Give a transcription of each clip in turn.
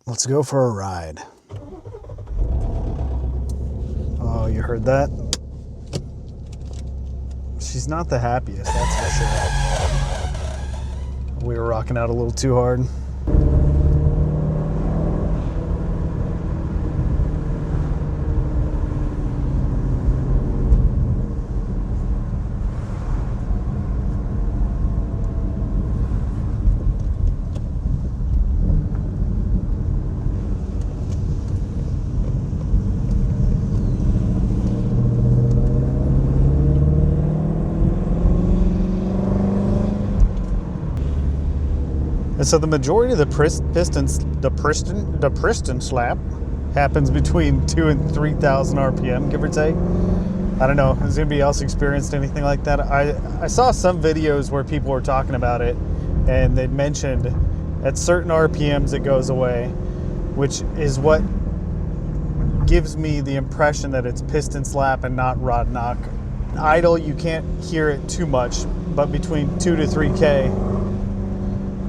Let's go for a ride. Oh, you heard that? She's not the happiest, that's for sure. We were rocking out a little too hard. And so the majority of the piston slap happens between 2,000 and 3,000 RPM, give or take. I don't know, has anybody else experienced anything like that? I saw some videos where people were talking about it, and they'd mentioned at certain RPMs it goes away, which is what gives me the impression that it's piston slap and not rod knock. Idle, you can't hear it too much, but between 2 to 3K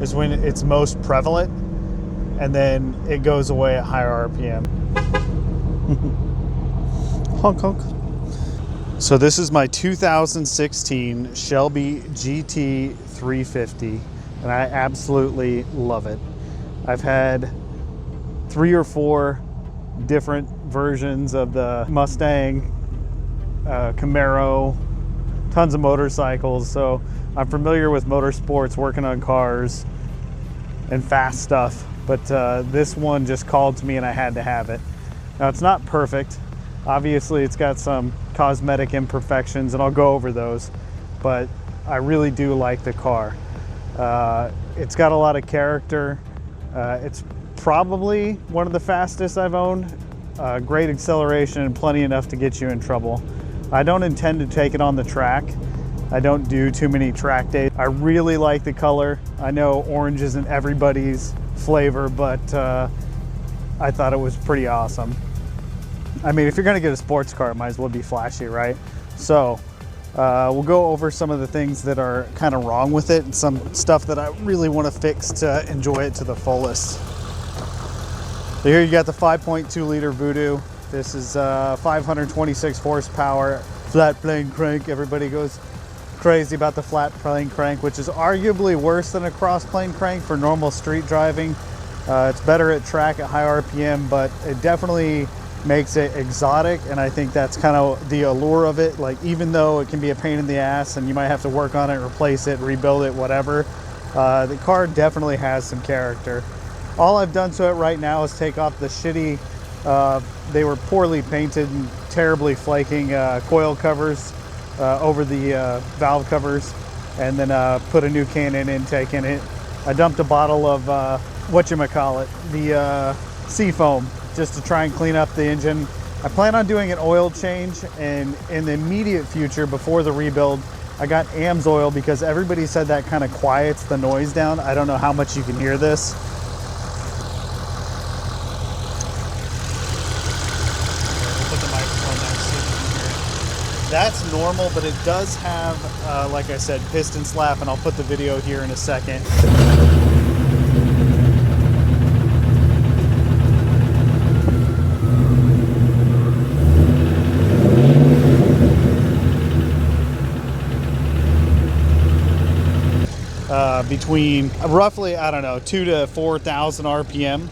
is when it's most prevalent, and then it goes away at higher RPM. Honk honk. So this is my 2016 Shelby GT350, and I absolutely love it. I've had 3 or 4 different versions of the Mustang, Camaro, tons of motorcycles, so I'm familiar with motorsports, working on cars and fast stuff, but this one just called to me and I had to have it. Now, it's not perfect. Obviously, it's got some cosmetic imperfections, and I'll go over those, but I really do like the car. It's got a lot of character. It's probably one of the fastest I've owned. Great acceleration and plenty enough to get you in trouble. I don't intend to take it on the track. I don't do too many track days. I really like the color. I know orange isn't everybody's flavor, but I thought it was pretty awesome. I mean, if you're gonna get a sports car, it might as well be flashy, right? So we'll go over some of the things that are kind of wrong with it and some stuff that I really want to fix to enjoy it to the fullest. So here you got the 5.2 liter VooDoo. This is 526 horsepower, flat plane crank. Everybody goes crazy about the flat plane crank, which is arguably worse than a cross plane crank for normal street driving. It's better at track at high RPM, but it definitely makes it exotic, and I think that's kind of the allure of it. Like, even though it can be a pain in the ass and you might have to work on it, replace it, rebuild it, whatever, the car definitely has some character. All I've done to it right now is take off the shitty, they were poorly painted and terribly flaking coil covers over the valve covers, and then put a new K&N intake in it. I dumped a bottle of the Seafoam, just to try and clean up the engine. I plan on doing an oil change, and in the immediate future, before the rebuild, I got AMS oil because everybody said that kind of quiets the noise down. I don't know how much you can hear this. Put the microphone there so you can hear it. That's normal, but it does have, like I said, piston slap, and I'll put the video here in a second. Between roughly, I don't know, 2,000 to 4,000 RPM,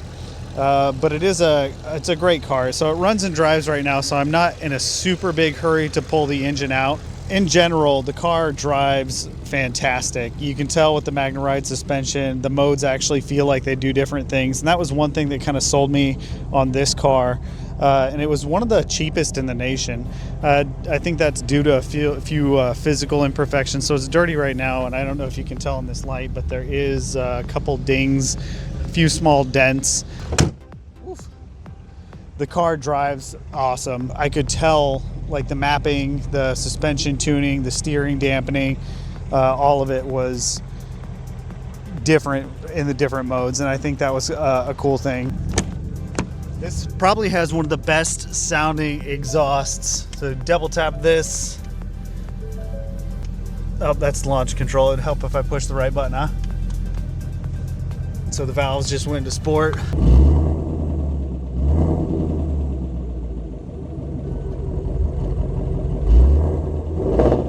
but it's a great car. So it runs and drives right now, so I'm not in a super big hurry to pull the engine out. In general, the car drives fantastic. You can tell with the MagneRide suspension, the modes actually feel like they do different things, and that was one thing that kind of sold me on this car. And it was one of the cheapest in the nation. I think that's due to a few physical imperfections. So it's dirty right now, and I don't know if you can tell in this light, but there is a couple dings, a few small dents. Oof. The car drives awesome. I could tell, like, the mapping, the suspension tuning, the steering dampening, all of it was different in the different modes, and I think that was a cool thing. This probably has one of the best sounding exhausts. So double tap this. Oh, that's launch control. It'd help if I push the right button, huh? So the valves just went into sport.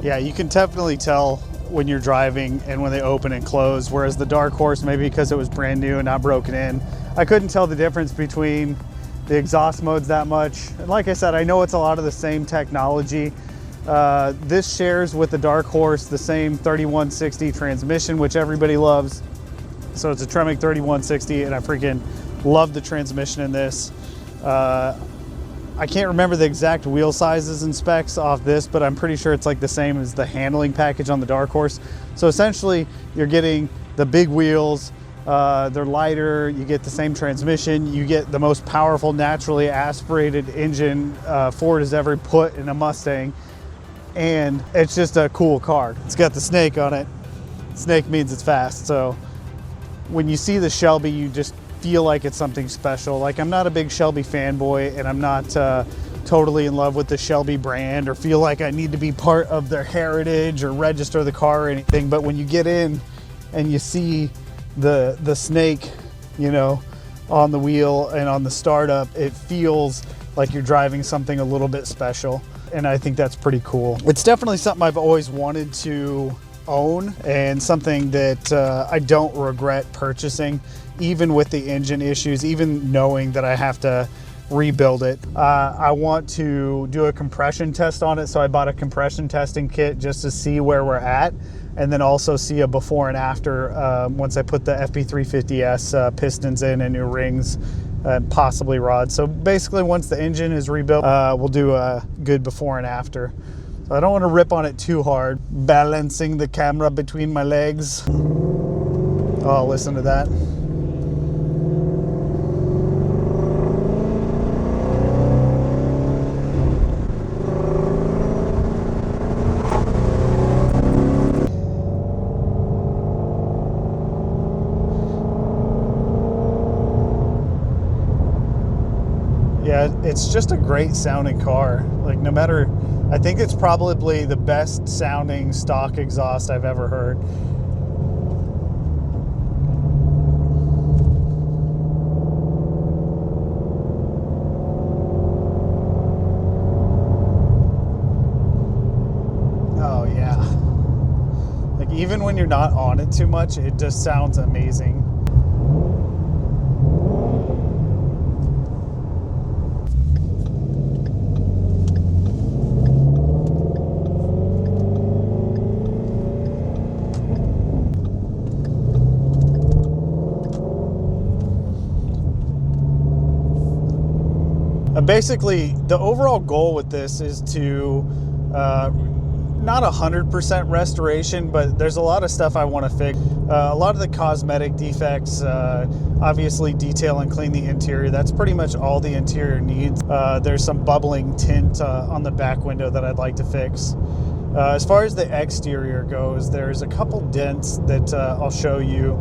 Yeah, you can definitely tell when you're driving and when they open and close, whereas the Dark Horse, maybe because it was brand new and not broken in, I couldn't tell the difference between the exhaust modes that much. And like I said, I know it's a lot of the same technology. This shares with the Dark Horse the same 3160 transmission, which everybody loves. So it's a Tremec 3160, and I freaking love the transmission in this. I can't remember the exact wheel sizes and specs off this, but I'm pretty sure it's like the same as the handling package on the Dark Horse. So essentially, you're getting the big wheels, they're lighter, you get the same transmission, you get the most powerful naturally aspirated engine Ford has ever put in a Mustang, and it's just a cool car. It's got the snake on it. Snake means it's fast, so when you see the Shelby, you just feel like it's something special. Like, I'm not a big Shelby fanboy, and I'm not totally in love with the Shelby brand or feel like I need to be part of their heritage or register the car or anything. But when you get in and you see the snake, you know, on the wheel and on the startup, it feels like you're driving something a little bit special. And I think that's pretty cool. It's definitely something I've always wanted to own, and something that I don't regret purchasing, even with the engine issues, even knowing that I have to rebuild it. I want to do a compression test on it, so I bought a compression testing kit just to see where we're at, and then also see a before and after once I put the FP350S pistons in and new rings and possibly rods. So basically, once the engine is rebuilt, we'll do a good before and after. So I don't want to rip on it too hard. Balancing the camera between my legs. Oh, listen to that. Yeah, it's just a great sounding car. Like, no matter, I think it's probably the best sounding stock exhaust I've ever heard. Oh yeah. Like, even when you're not on it too much, it just sounds amazing. Basically, the overall goal with this is to not 100% restoration, but there's a lot of stuff I want to fix. A lot of the cosmetic defects, obviously detail and clean the interior. That's pretty much all the interior needs. There's some bubbling tint on the back window that I'd like to fix. As far as the exterior goes, there's a couple dents that I'll show you,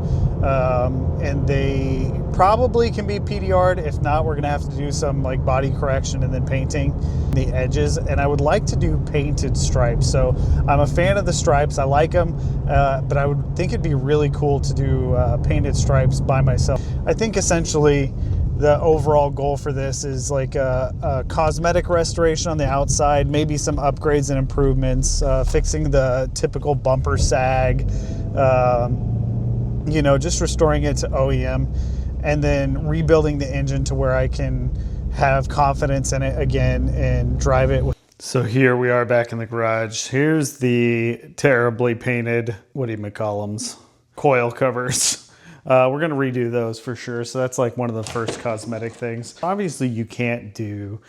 and they probably can be PDR'd. If not, we're gonna have to do some like body correction and then painting the edges, and I would like to do painted stripes. So I'm a fan of the stripes, I like them, but I would think it'd be really cool to do painted stripes by myself. I think essentially the overall goal for this is like a cosmetic restoration on the outside, maybe some upgrades and improvements, fixing the typical bumper sag, you know, just restoring it to OEM, and then rebuilding the engine to where I can have confidence in it again and drive it. So here we are back in the garage. Here's the terribly painted, what do you call them, coil covers. We're going to redo those for sure. So that's like one of the first cosmetic things. Obviously you can't do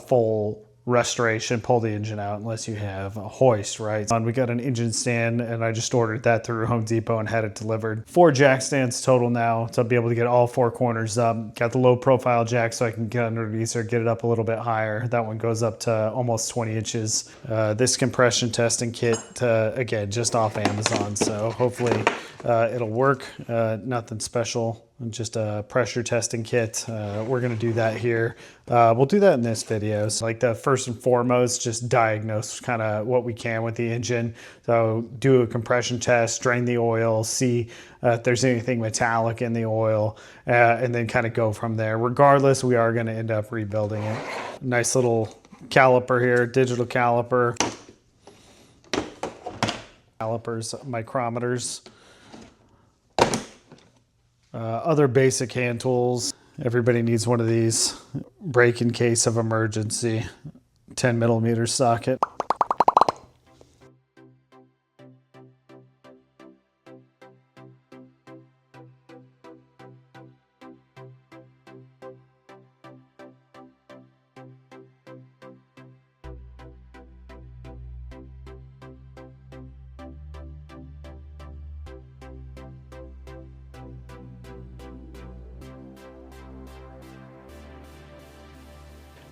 full restoration, pull the engine out unless you have a hoist, right? We got an engine stand, and I just ordered that through Home Depot and had it delivered. 4 jack stands total now to be able to get all 4 corners up. Got the low profile jack so I can get underneath or get it up a little bit higher. That one goes up to almost 20 inches. This compression testing kit, again, just off Amazon. So hopefully it'll work. Nothing special. Just a pressure testing kit. We're gonna do that here. We'll do that in this video. So like the first and foremost, just diagnose kind of what we can with the engine. So do a compression test, drain the oil, see if there's anything metallic in the oil, and then kind of go from there. Regardless, we are gonna end up rebuilding it. Nice little caliper here, digital caliper. calipers, micrometers, other basic hand tools. Everybody needs one of these. Brake in case of emergency. 10mm socket.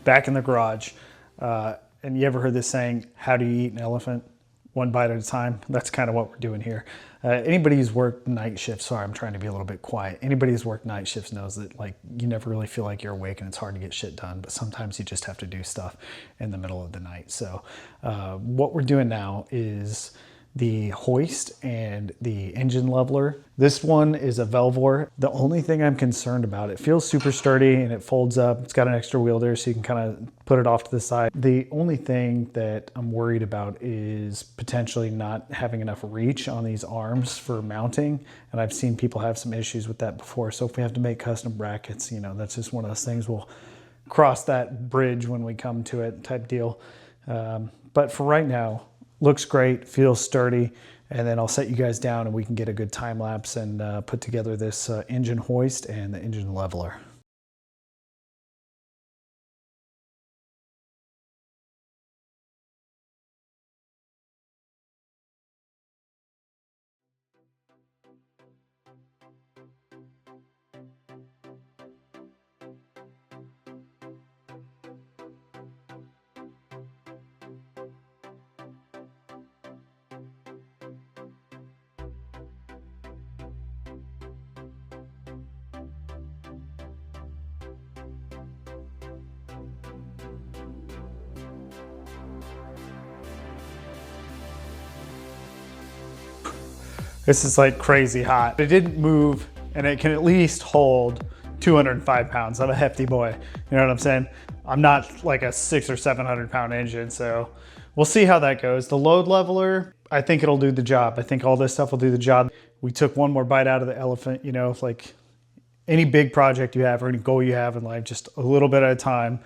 Back in the garage. And you ever heard this saying, how do you eat an elephant? One bite at a time. That's kind of what we're doing here. Anybody who's worked night shifts, sorry, I'm trying to be a little bit quiet. Anybody who's worked night shifts knows that like you never really feel like you're awake and it's hard to get shit done, but sometimes you just have to do stuff in the middle of the night. So what we're doing now is the hoist and the engine leveler. This one is a Velvor. The only thing I'm concerned about, it feels super sturdy and it folds up. It's got an extra wheel there so you can kind of put it off to the side. The only thing that I'm worried about is potentially not having enough reach on these arms for mounting. And I've seen people have some issues with that before. So if we have to make custom brackets, you know, that's just one of those things. We'll cross that bridge when we come to it type deal. But for right now, looks great, feels sturdy, and then I'll set you guys down and we can get a good time lapse and put together this engine hoist and the engine leveler. This is like crazy hot. It didn't move and it can at least hold 205 pounds. I'm a hefty boy, you know what I'm saying? I'm not like a 600 or 700 pound engine, so we'll see how that goes. The load leveler, I think it'll do the job. I think all this stuff will do the job. We took one more bite out of the elephant, you know, like any big project you have or any goal you have in life, just a little bit at a time.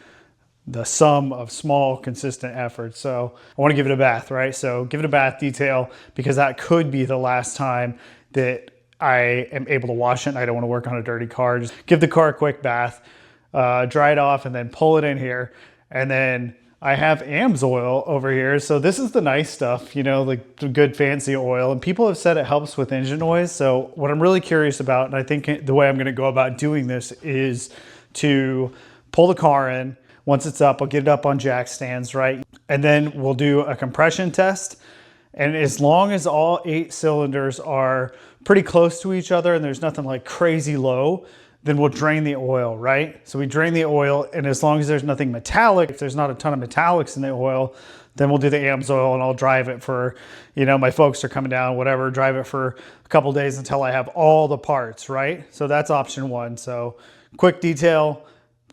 The sum of small, consistent efforts. So I want to give it a bath, right? So give it a bath detail because that could be the last time that I am able to wash it and I don't want to work on a dirty car. Just give the car a quick bath, dry it off, and then pull it in here. And then I have AMSOIL over here. So this is the nice stuff, you know, like the good fancy oil. And people have said it helps with engine noise. So what I'm really curious about, and I think the way I'm going to go about doing this is to pull the car in. Once it's up, I'll get it up on jack stands, right? And then we'll do a compression test. And as long as all 8 cylinders are pretty close to each other and there's nothing like crazy low, then we'll drain the oil, right? So we drain the oil, and as long as there's nothing metallic, if there's not a ton of metallics in the oil, then we'll do the AMSOIL and I'll drive it for, you know, my folks are coming down, whatever, drive it for a couple days until I have all the parts, right? So that's option 1. So quick detail.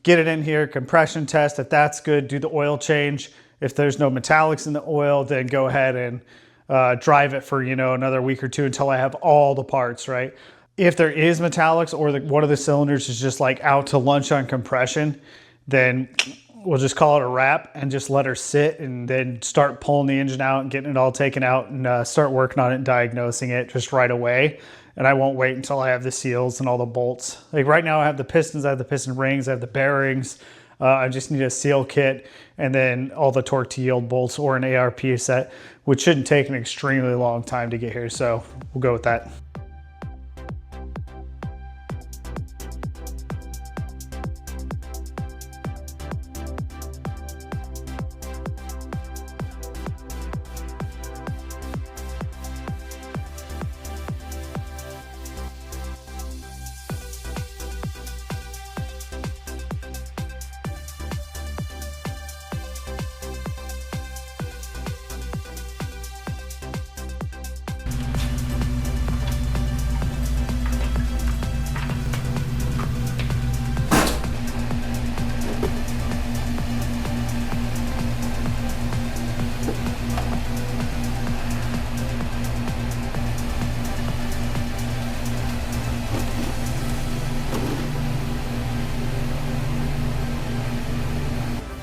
Get it in here, compression test. If that's good, do the oil change. If there's no metallics in the oil, then go ahead and drive it for, you know, another week or 2 until I have all the parts, right? If there is metallics or one of the cylinders is just like out to lunch on compression, then we'll just call it a wrap and just let her sit and then start pulling the engine out and getting it all taken out and start working on it and diagnosing it just right away. And I won't wait until I have the seals and all the bolts. Like right now I have the pistons, I have the piston rings, I have the bearings. I just need a seal kit and then all the torque to yield bolts or an ARP set, which shouldn't take an extremely long time to get here. So we'll go with that.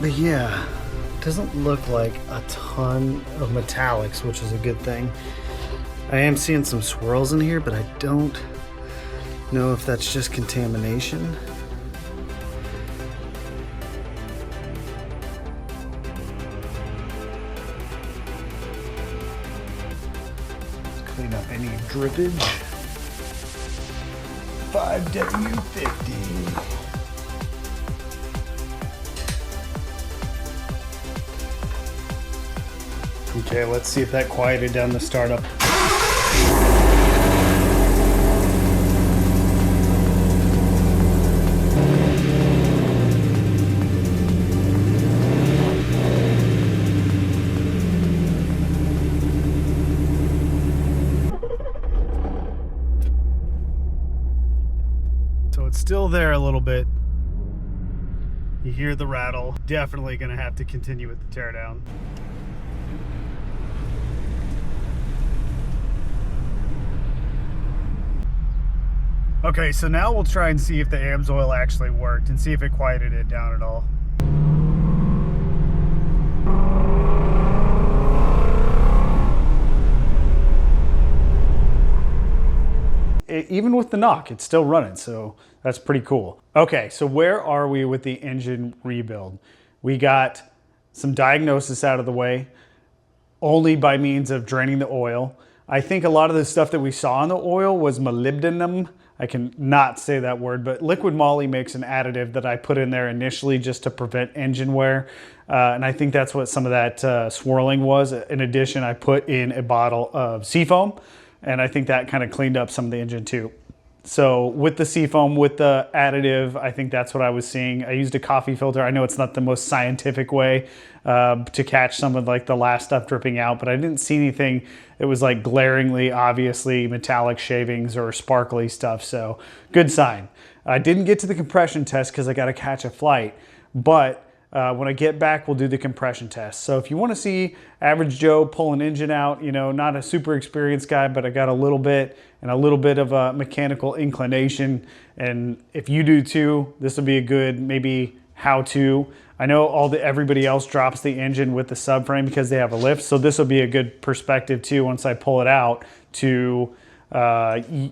But yeah, it doesn't look like a ton of metallics, which is a good thing. I am seeing some swirls in here, but I don't know if that's just contamination. Let's clean up any drippage. 5W50. Okay, let's see if that quieted down the startup. So it's still there a little bit. You hear the rattle. Definitely gonna have to continue with the teardown. Okay, so now we'll try and see if the AMSOIL actually worked and see if it quieted it down at all. Even with the knock, it's still running, so that's pretty cool. Okay, so where are we with the engine rebuild? We got some diagnosis out of the way, only by means of draining the oil. I think a lot of the stuff that we saw in the oil was molybdenum. I can not say that word, but liquid moly makes an additive that I put in there initially just to prevent engine wear. And I think that's what some of that swirling was. In addition, I put in a bottle of seafoam, and I think that kind of cleaned up some of the engine too. So with the seafoam, with the additive, I think that's what I was seeing. I used a coffee filter. I know it's not the most scientific way to catch some of like the last stuff dripping out, but I didn't see anything that was like glaringly, obviously metallic shavings or sparkly stuff. So good sign. I didn't get to the compression test because I got to catch a flight, but when I get back, we'll do the compression test. So if you want to see average Joe pull an engine out, you know, not a super experienced guy, but I got a little bit and a little bit of a mechanical inclination. And if you do too, this will be a good maybe how-to. I know everybody else drops the engine with the subframe because they have a lift. So this will be a good perspective too once I pull it out to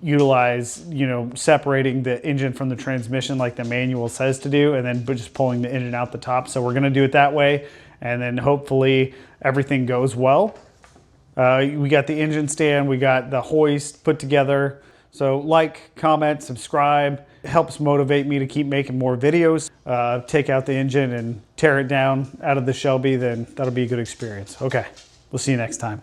utilize, you know, separating the engine from the transmission like the manual says to do, and then just pulling the engine out the top. So we're gonna do it that way, and then hopefully everything goes well. We got the engine stand, we got the hoist put together. So like, comment, subscribe. It helps motivate me to keep making more videos. Take out the engine and tear it down out of the Shelby, then that'll be a good experience. Okay, we'll see you next time.